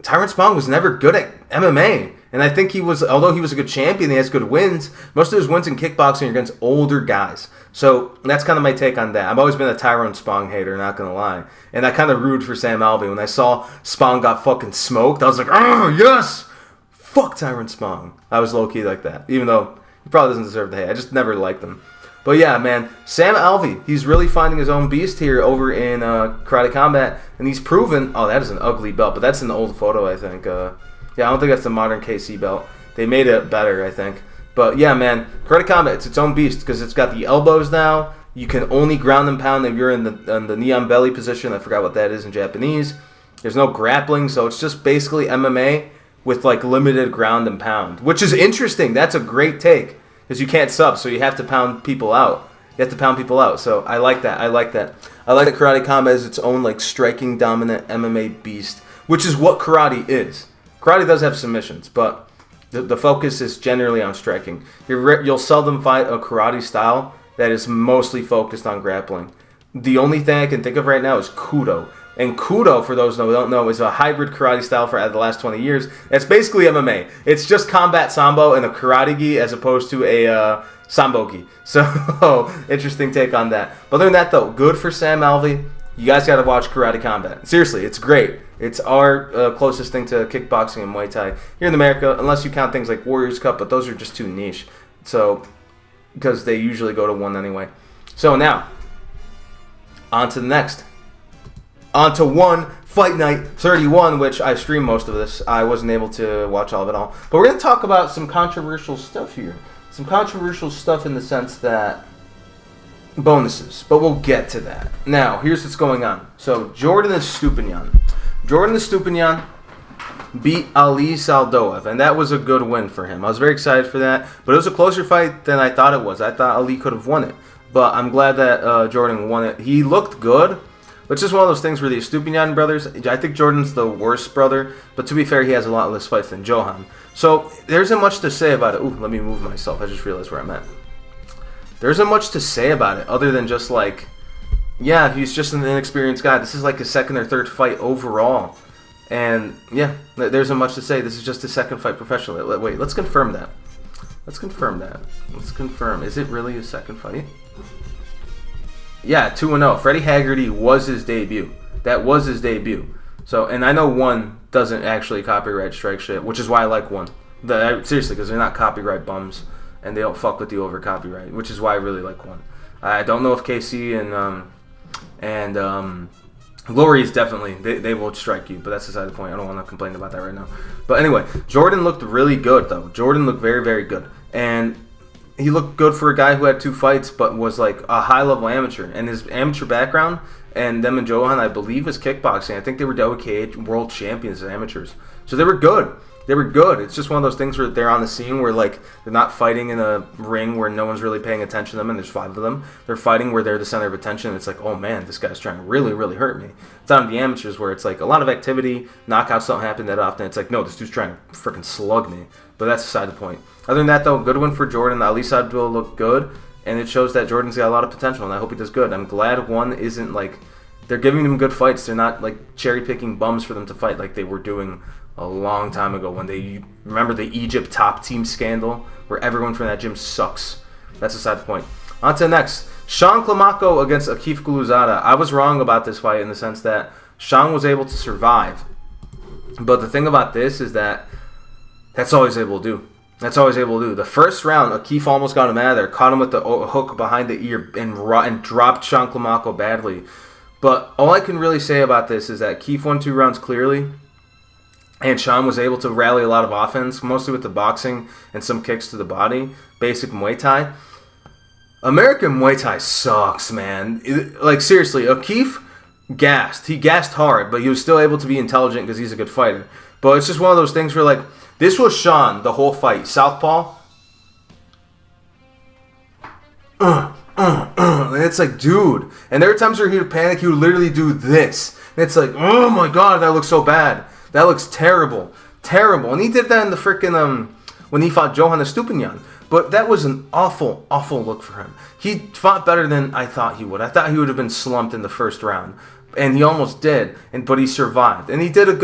Tyrone Spong was never good at MMA. And I think he was, although he was a good champion, he has good wins. Most of his wins in kickboxing are against older guys. So that's kind of my take on that. I've always been a Tyrone Spong hater, not going to lie. And I kind of rooted for Sam Alvey. When I saw Spong got fucking smoked, I was like, oh, yes! Fuck Tyrone Spong. I was low-key like that, even though he probably doesn't deserve the hate. I just never liked him. But yeah, man, Sam Alvey, he's really finding his own beast here over in Karate Combat, and he's proven, oh, that is an ugly belt, but that's an old photo, I think. Yeah, I don't think that's the modern KC belt. They made it better, I think. But yeah, man, Karate Combat, it's its own beast, because it's got the elbows now. You can only ground and pound if you're in the knee-on belly position. I forgot what that is in Japanese. There's no grappling, so it's just basically MMA with, like, limited ground and pound, which is interesting. That's a great take. Because you can't sub, so you have to pound people out. You have to pound people out. So I like that. I like that Karate Combat is its own, like, striking dominant MMA beast, which is what karate is. Karate does have submissions, but the focus is generally on striking. You'll seldom fight a karate style that is mostly focused on grappling. The only thing I can think of right now is Kudo. And Kudo, for those who don't know, is a hybrid karate style for the last 20 years. It's basically MMA. It's just combat sambo and a karate-gi as opposed to a sambo-gi. So, interesting take on that. But other than that, though, good for Sam Alvey. You guys got to watch Karate Combat. Seriously, it's great. It's our closest thing to kickboxing and Muay Thai here in America, unless you count things like Warriors Cup, but those are just too niche. So, because they usually go to one anyway. So now, on to the next. On to One Fight Night 31, which I streamed most of this. I wasn't able to watch all of it all. But we're going to talk about some controversial stuff here. Some controversial stuff in the sense that bonuses. But we'll get to that. Now, here's what's going on. So, Jordan Estupinan beat Ali Saldoev, and that was a good win for him. I was very excited for that. But it was a closer fight than I thought it was. I thought Ali could have won it. But I'm glad that Jordan won it. He looked good. It's just one of those things where the Estupinan brothers, I think Jordan's the worst brother, but to be fair, he has a lot less fights than Johan. So there isn't much to say about it. Ooh, let me move myself. I just realized where I'm at. There isn't much to say about it other than just like, yeah, he's just an inexperienced guy. This is like his second or third fight overall. And yeah, there isn't much to say. This is just his second fight professionally. Wait, let's confirm that. Let's confirm that. Let's confirm. Is it really his second fight? Yeah, 2-0. Freddie Haggerty was his debut. That was his debut. So, and I know one doesn't actually copyright strike shit, which is why I like one. Seriously, because they're not copyright bums, and they don't fuck with you over copyright, which is why I really like one. I don't know if KC and Glory is definitely, they will strike you, but that's beside the point. I don't want to complain about that right now. But anyway, Jordan looked really good, though. Jordan looked very, very good. And he looked good for a guy who had 2 fights, but was like a high-level amateur. And his amateur background, and them and Johan, I believe, is kickboxing. I think they were WKA world champions as amateurs. So they were good. They were good. It's just one of those things where they're on the scene where like they're not fighting in a ring where no one's really paying attention to them, and there's 5 of them. They're fighting where they're the center of attention. And it's like, oh man, this guy's trying to really, really hurt me. It's on the amateurs where it's like a lot of activity, knockouts don't happen that often. It's like, no, this dude's trying to freaking slug me. But that's beside the point. Other than that, though, good win for Jordan. Ali Saldoev looked good, and it shows that Jordan's got a lot of potential, and I hope he does good. I'm glad one isn't like they're giving him good fights. They're not like cherry picking bums for them to fight like they were doing a long time ago when they remember the Egypt top team scandal where everyone from that gym sucks. That's beside the point. On to the next. Sean Climaco against Akif Guluzada. I was wrong about this fight in the sense that Sean was able to survive. But the thing about this is that that's all he's able to do. That's all he's able to do. The first round, Akif almost got him out of there, caught him with the hook behind the ear, and dropped Sean Climaco badly. But all I can really say about this is that Akif won 2 rounds clearly, and Sean was able to rally a lot of offense, mostly with the boxing and some kicks to the body. Basic Muay Thai. American Muay Thai sucks, man. Like, seriously, Akif gassed. He gassed hard, but he was still able to be intelligent because he's a good fighter. But it's just one of those things where, like, this was Sean the whole fight. Southpaw. And it's like, dude. And there are times where he would panic. He would literally do this. And it's like, oh my god, that looks so bad. That looks terrible. Terrible. And he did that in the freaking, when he fought Johan Estupinan. But that was an awful, awful look for him. He fought better than I thought he would. I thought he would have been slumped in the first round. And he almost did, but he survived. And he did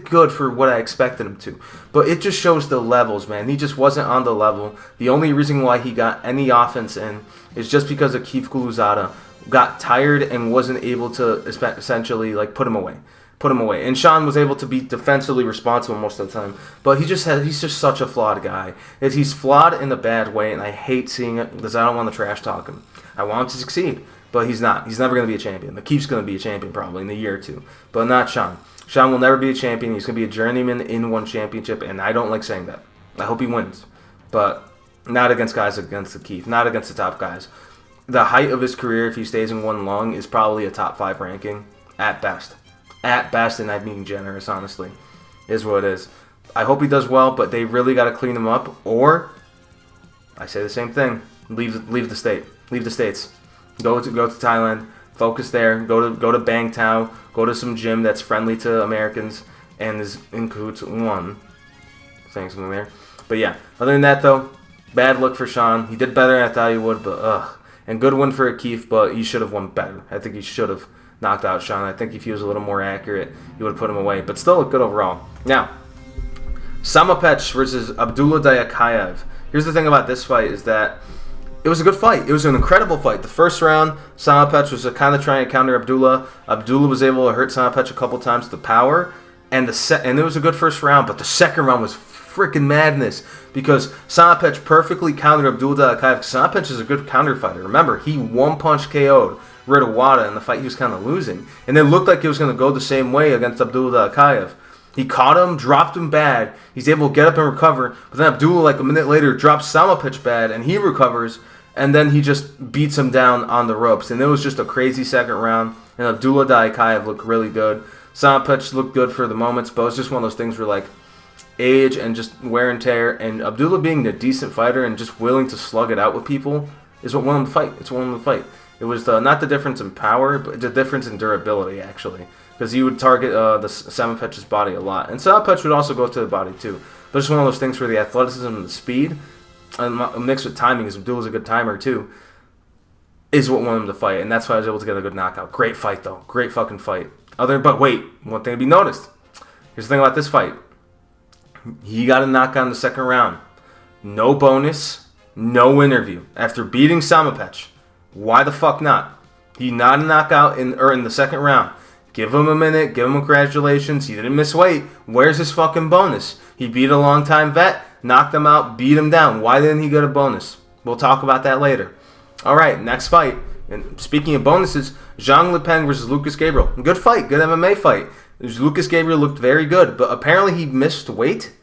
good for what I expected him to. But it just shows the levels, man. He just wasn't on the level. The only reason why he got any offense in is just because Akif Guluzada got tired and wasn't able to essentially like put him away. And Sean was able to be defensively responsible most of the time. But he's just such a flawed guy. He's flawed in a bad way, and I hate seeing it because I don't want to trash talk him. I want him to succeed. But he's not. He's never going to be a champion. Akif's going to be a champion probably in a year or 2. But not Sean. Sean will never be a champion. He's going to be a journeyman in one championship, and I don't like saying that. I hope he wins. But not against guys against Akif. Not against the top guys. The height of his career, if he stays in one lung, is probably a top 5 ranking at best. At best, and I'm being generous, honestly, is what it is. I hope he does well, but they really got to clean him up, or I say the same thing. Leave the state. Leave the states. Go to Thailand, focus there. Go to Bangtao. Go to some gym that's friendly to Americans and is in cahoots one. Saying something there, but yeah. Other than that, though, bad look for Sean. He did better than I thought he would, but and good win for Akif, but he should have won better. I think he should have knocked out Sean. I think if he was a little more accurate, he would have put him away. But still looked good overall. Now, Saemapetch versus Abdulla Dayakayev. Here's the thing about this fight is that it was a good fight. It was an incredible fight. The first round, Saemapetch was kind of trying to counter Abdulla. Abdulla was able to hurt Saemapetch a couple times with the power, and it was a good first round. But the second round was freaking madness because Saemapetch perfectly countered Abdulla Dayakayev. Saemapetch is a good counter fighter. Remember, he one-punch KO'd Ritawada in the fight he was kind of losing, and it looked like it was going to go the same way against Abdulla Dayakayev. He caught him, dropped him bad. He's able to get up and recover, but then Abdulla, like a minute later, drops Saemapetch bad, and he recovers. And then he just beats him down on the ropes. And it was just a crazy second round. And Abdulla Dayakayev looked really good. Saemapetch looked good for the moments, but it was just one of those things where, like, age and just wear and tear. And Abdulla being a decent fighter and just willing to slug it out with people is what won him the fight. It's what won him the fight. It was not the difference in power, but the difference in durability, actually. Because he would target the Saemapetch's body a lot. And Saemapetch would also go to the body, too. But it's one of those things where the athleticism and the speed, mixed with timing, because Abdulla's a good timer, too, is what won him the fight. And that's why I was able to get a good knockout. Great fight, though. Great fucking fight. But wait, one thing to be noticed. Here's the thing about this fight. He got a knockout in the second round. No bonus, no interview. After beating Saemapetch. Why the fuck not? He not a knockout in the second round. Give him a minute. Give him congratulations. He didn't miss weight. Where's his fucking bonus? He beat a long-time vet, knocked him out, beat him down. Why didn't he get a bonus? We'll talk about that later. All right, next fight. And speaking of bonuses, Zhang Lipeng versus Lucas Gabriel. Good fight. Good MMA fight. Lucas Gabriel looked very good, but apparently he missed weight.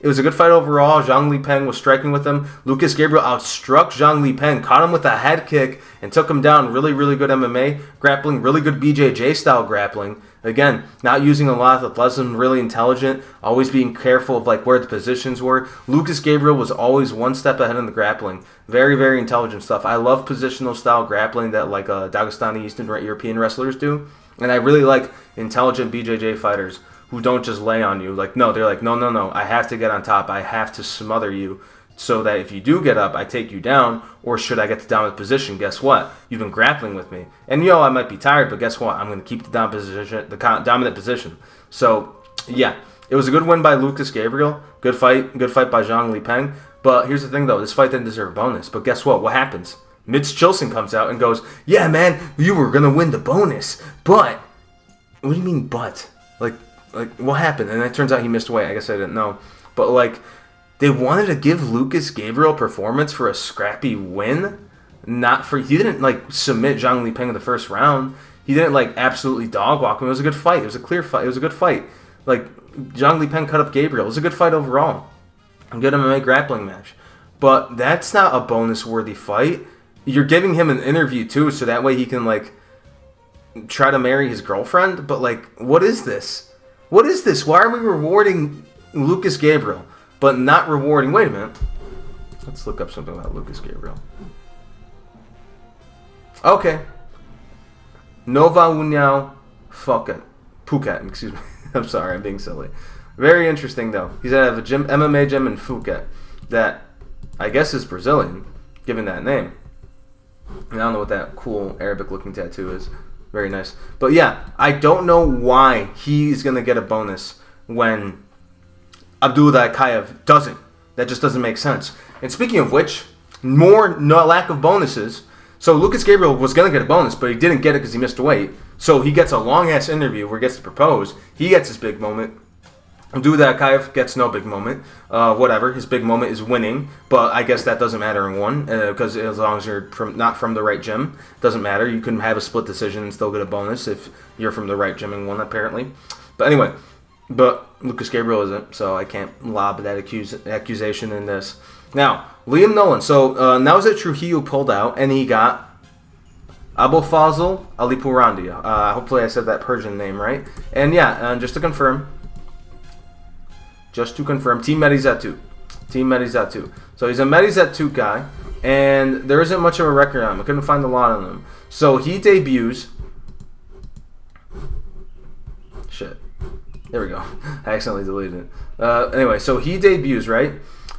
It was a good fight overall. Zhang Lipeng was striking with him. Lucas Gabriel outstruck Zhang Lipeng, caught him with a head kick, and took him down. Really, really good MMA grappling. Really good BJJ-style grappling. Again, not using a lot of athleticism, really intelligent. Always being careful of where the positions were. Lucas Gabriel was always one step ahead in the grappling. Very, very intelligent stuff. I love positional-style grappling that Dagestani Eastern European wrestlers do. And I really like intelligent BJJ fighters who don't just lay on you. No, they're no, I have to get on top. I have to smother you so that if you do get up, I take you down. Or should I get the dominant position, guess what? You've been grappling with me. And, I might be tired, but guess what? I'm going to keep the dominant position. So, yeah, it was a good win by Lucas Gabriel. Good fight by Zhang Lipeng. But here's the thing, though. This fight didn't deserve a bonus. But guess what? What happens? Mitch Chilson comes out and goes, yeah, man, you were going to win the bonus. But, what do you mean, but? What happened? And it turns out he missed weight. I guess I didn't know. But, they wanted to give Lucas Gabriel performance for a scrappy win. He didn't, submit Zhang Lipeng in the first round. He didn't, absolutely dog walk him. It was a good fight. It was a clear fight. It was a good fight. Zhang Lipeng cut up Gabriel. It was a good fight overall. A good MMA grappling match. But that's not a bonus-worthy fight. You're giving him an interview, too, so that way he can, try to marry his girlfriend. But, what is this? What is this? Why are we rewarding Lucas Gabriel, but not rewarding... Wait a minute. Let's look up something about Lucas Gabriel. Okay. Nova União Phuket. Excuse me. I'm sorry, I'm being silly. Very interesting, though. He's at a MMA gym in Phuket that I guess is Brazilian, given that name. And I don't know what that cool Arabic-looking tattoo is. Very nice. But yeah, I don't know why he's going to get a bonus when Abdulla Akif doesn't. That just doesn't make sense. And speaking of which, lack of bonuses. So Lucas Gabriel was going to get a bonus, but he didn't get it because he missed weight. So he gets a long-ass interview where he gets to propose. He gets his big moment. Abdulla Akif gets no big moment. Whatever. His big moment is winning. But I guess that doesn't matter in one. Because as long as you're not from the right gym, it doesn't matter. You can have a split decision and still get a bonus if you're from the right gym in one, apparently. But anyway. But Lucas Gabriel isn't. So I can't lob that accusation in this. Now, Liam Nolan. So now is it Trujillo pulled out. And he got Abolfazl Alipourandi. Hopefully I said that Persian name right. And yeah, just to confirm, Team Medizatu. So he's a Medizatu guy, and there isn't much of a record on him. I couldn't find a lot on him. So he debuts. Shit. There we go. I accidentally deleted it. Anyway, so he debuts, right?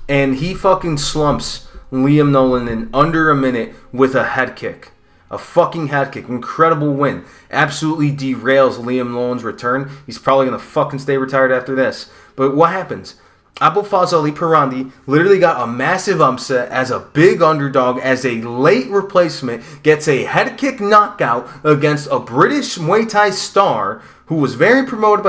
And he fucking slumps Liam Nolan in under a minute with a head kick. A fucking head kick. Incredible win. Absolutely derails Liam Nolan's return. He's probably going to fucking stay retired after this. But what happens? Abolfazl Alipourandi literally got a massive upset as a big underdog, as a late replacement, gets a head kick knockout against a British Muay Thai star who was very promoted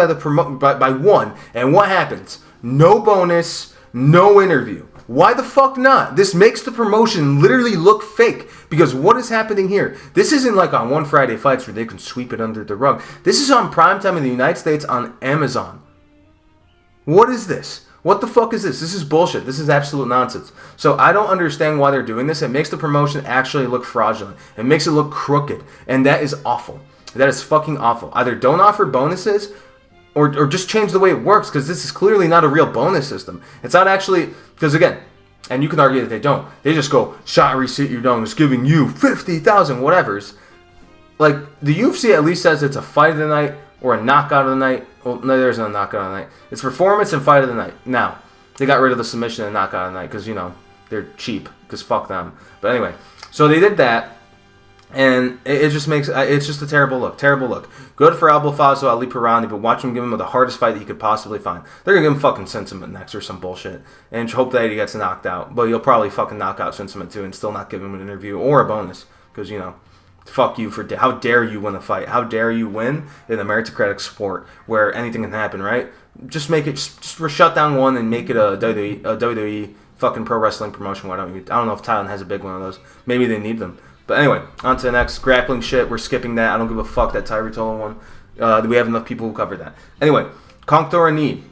by one. And what happens? No bonus, no interview. Why the fuck not? This makes the promotion literally look fake. Because what is happening here? This isn't like on One Friday Fights where they can sweep it under the rug. This is on primetime in the United States on Amazon. What is this? What the fuck is this? This is bullshit. This is absolute nonsense. So I don't understand why they're doing this. It makes the promotion actually look fraudulent. It makes it look crooked. And that is awful. That is fucking awful. Either don't offer bonuses or just change the way it works, because this is clearly not a real bonus system. It's not actually... Because again, And you can argue that they don't. They just go, shot receipt, you're done. It's giving you 50,000 whatevers. Like, the UFC at least says it's a fight of the night or a knockout of the night. Well, no, there's no knockout of the night. It's performance and fight of the night. Now, they got rid of the submission and knockout of the night because, you know, they're cheap. Because fuck them. But anyway, so they did that. And it just makes, it's just a terrible look. Terrible look. Good for Abolfazl Alipourandi, but watch him give him the hardest fight that he could possibly find. They're going to give him fucking Sentiment next or some bullshit. And hope that he gets knocked out. But you'll probably fucking knock out Sentiment too and still not give him an interview or a bonus. Because, you know, fuck you for, how dare you win a fight? How dare you win in a meritocratic sport where anything can happen, right? Just make it, just shut down one and make it a WWE fucking pro wrestling promotion. Why don't you? I don't know if Thailand has a big one of those. Maybe they need them. But anyway, on to the next. Grappling shit. We're skipping that. I don't give a fuck that Tyrone Spong one. We have enough people who cover that. Anyway, Kongthoranee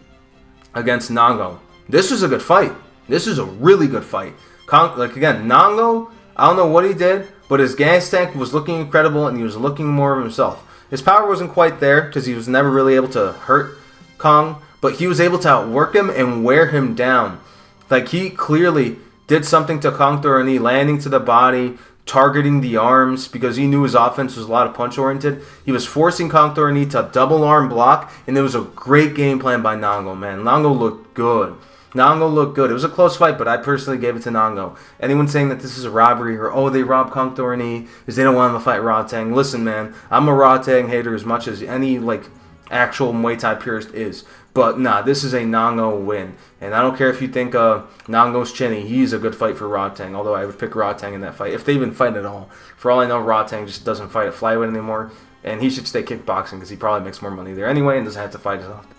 against Nong-o. This is a good fight. This is a really good fight. Like, again, Nong-o, I don't know what he did, but his gas tank was looking incredible and he was looking more of himself. His power wasn't quite there because he was never really able to hurt Kong, but he was able to outwork him and wear him down. Like, he clearly did something to Kongthoranee, landing to the body, targeting the arms, because he knew his offense was a lot of punch-oriented. He was forcing Kongthoranee to double arm block, and it was a great game plan by Nong-o, man. Nong-o looked good. Nong-o looked good. It was a close fight, but I personally gave it to Nong-o. Anyone saying that this is a robbery or, oh, they robbed Kongthoranee because they don't want him to fight Rodtang. Listen, man, I'm a Rodtang hater as much as any, like, actual Muay Thai purist is. But, nah, this is a Nong-o win. And I don't care if you think Nong-o's chinny. He's a good fight for Rodtang, although I would pick Rodtang in that fight, if they even fight at all. For all I know, Rodtang just doesn't fight at flyweight anymore, and he should stay kickboxing because he probably makes more money there anyway and doesn't have to fight as often.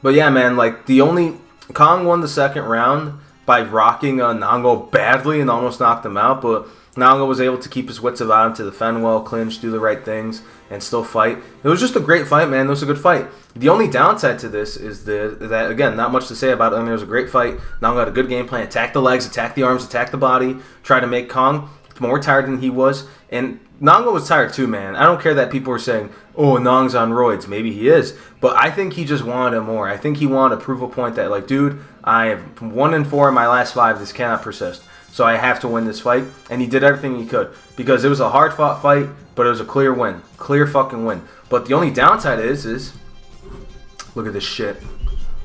But, yeah, man, like, Kong won the second round by rocking Nong-o badly and almost knocked him out, but Nong-o was able to keep his wits about him to defend well, clinch, do the right things, and still fight. It was just a great fight, man. It was a good fight. The only downside to this is that, again, not much to say about it. I mean, it was a great fight. Nong-o had a good game plan. Attack the legs, attack the arms, attack the body. Try to make Kong more tired than he was. And Nong-o was tired too, man. I don't care that people were saying, oh, Nong's on roids. Maybe he is. But I think he just wanted more. I think he wanted to prove a point that, like, dude, I have 1-4 in my last 5. This cannot persist. So I have to win this fight. And he did everything he could. Because it was a hard-fought fight, but it was a clear win. Clear fucking win. But the only downside is look at this shit.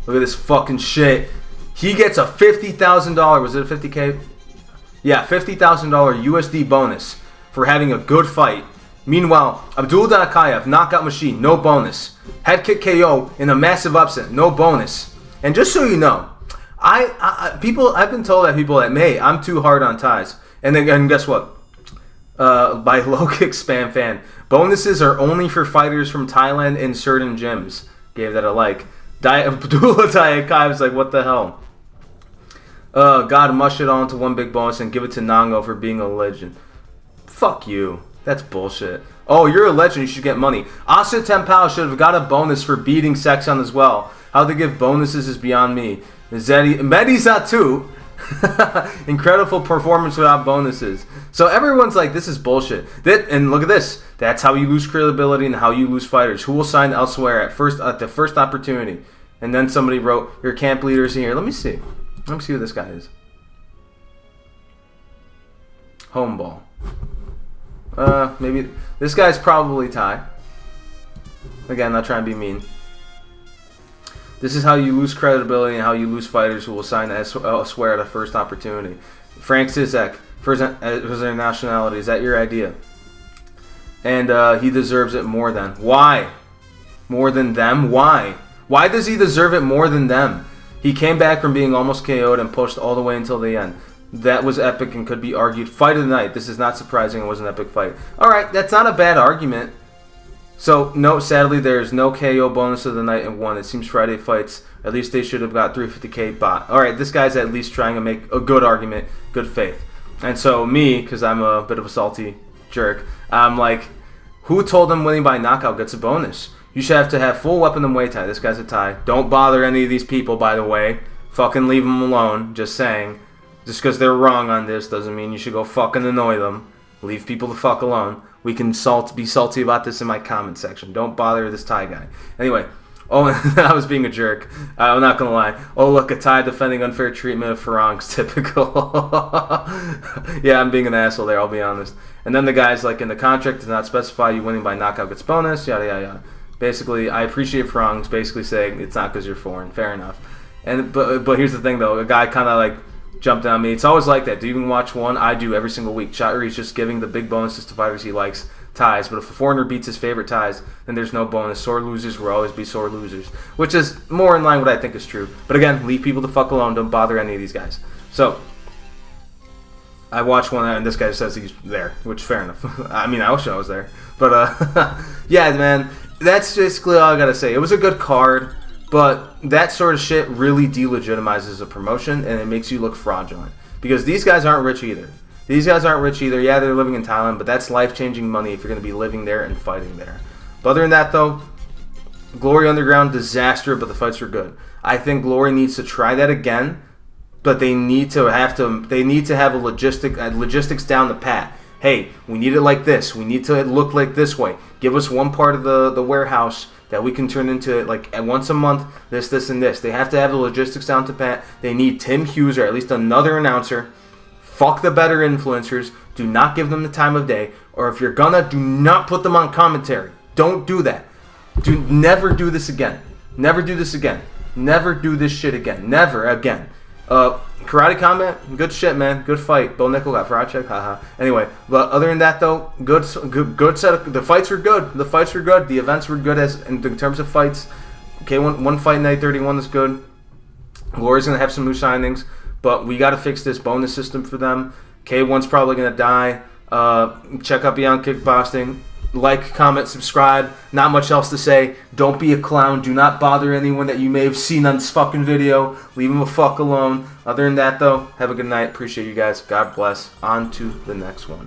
Look at this fucking shit. He gets a $50,000. Was it a 50K? Yeah, $50,000 USD bonus for having a good fight. Meanwhile, Abdulla knockout machine, no bonus. Head kick KO in a massive upset, no bonus. And just so you know, I've been told by people that, hey, I'm too hard on ties. And then guess what? By Low Kick Spam Fan, bonuses are only for fighters from Thailand in certain gyms. Gave that a like. Abdulla is like, what the hell? God, mush it all into one big bonus and give it to Nong-o for being a legend. Fuck you. That's bullshit. Oh, you're a legend. You should get money. Asa Tempao should have got a bonus for beating Sexton as well. How they give bonuses is beyond me. Medizatu. Incredible performance without bonuses. So everyone's like, this is bullshit. And look at this. That's how you lose credibility and how you lose fighters. Who will sign elsewhere at the first opportunity? And then somebody wrote, your camp leaders in here. Let me see. Let me see who this guy is. Homeball. Maybe this guy's probably Thai. Again, not trying to be mean. This is how you lose credibility and how you lose fighters who will sign elsewhere at a first opportunity. Frank Zizek, for their nationality. Is that your idea? And he deserves it more than. Why? More than them? Why? Why does he deserve it more than them? He came back from being almost KO'd and pushed all the way until the end. That was epic and could be argued. Fight of the night. This is not surprising. It was an epic fight. Alright, that's not a bad argument. So, no, sadly, there's no KO bonus of the night and one. It seems Friday fights, at least they should have got 350K bot. Alright, this guy's at least trying to make a good argument, good faith. And so, me, because I'm a bit of a salty jerk, I'm like, who told him winning by knockout gets a bonus? You should have to have full weapon in Muay Thai. This guy's a Thai. Don't bother any of these people, by the way. Fucking leave them alone. Just saying. Just because they're wrong on this doesn't mean you should go fucking annoy them. Leave people the fuck alone. We can be salty about this in my comment section. Don't bother this Thai guy. Anyway, Oh, I was being a jerk. I'm not going to lie. Oh, look, a Thai defending unfair treatment of Farang's. Typical. Yeah, I'm being an asshole there, I'll be honest. And then the guy's like, in the contract does not specify you winning by knockout gets bonus, yada, yada, yada. Basically, I appreciate Farang's basically saying it's not because you're foreign. Fair enough. But here's the thing, though. A guy kind of like jumped on me. It's always like that. Do you even watch one? I do every single week. Shotteri's just giving the big bonuses to fighters he likes. Ties, but if a foreigner beats his favorite ties, then there's no bonus. Sore losers will always be sore losers, which is more in line with what I think is true. But again, leave people the fuck alone. Don't bother any of these guys. So I watched one, and this guy says he's there, which fair enough. I mean, I wish I was there, but yeah, man, that's basically all I gotta say. It was a good card, but that sort of shit really delegitimizes a promotion, and it makes you look fraudulent because these guys aren't rich either. These guys aren't rich either. Yeah, they're living in Thailand, but that's life-changing money if you're going to be living there and fighting there. But other than that, though, Glory Underground, disaster, but the fights were good. I think Glory needs to try that again, but they need to have a logistics down the pat. Hey, we need it like this. We need to look like this way. Give us one part of the warehouse that we can turn into like once a month, this, and this. They have to have the logistics down to pat. They need Tim Hughes or at least another announcer. Fuck the better influencers. Do not give them the time of day. Or if you're gonna, do not put them on commentary. Don't do that. Never do this again. Never do this again. Never do this shit again. Never again. Karate Combat, good shit, man. Good fight. Bo Nickel got fraud check. Haha. Anyway, but other than that, though, good set of, the fights were good. The fights were good. The events were good in terms of fights. Okay, one fight night 31 is good. Glory's gonna have some new signings. But we got to fix this bonus system for them. K1's probably going to die. Check out Beyond Kickboxing. Like, comment, subscribe. Not much else to say. Don't be a clown. Do not bother anyone that you may have seen on this fucking video. Leave them the fuck alone. Other than that, though, have a good night. Appreciate you guys. God bless. On to the next one.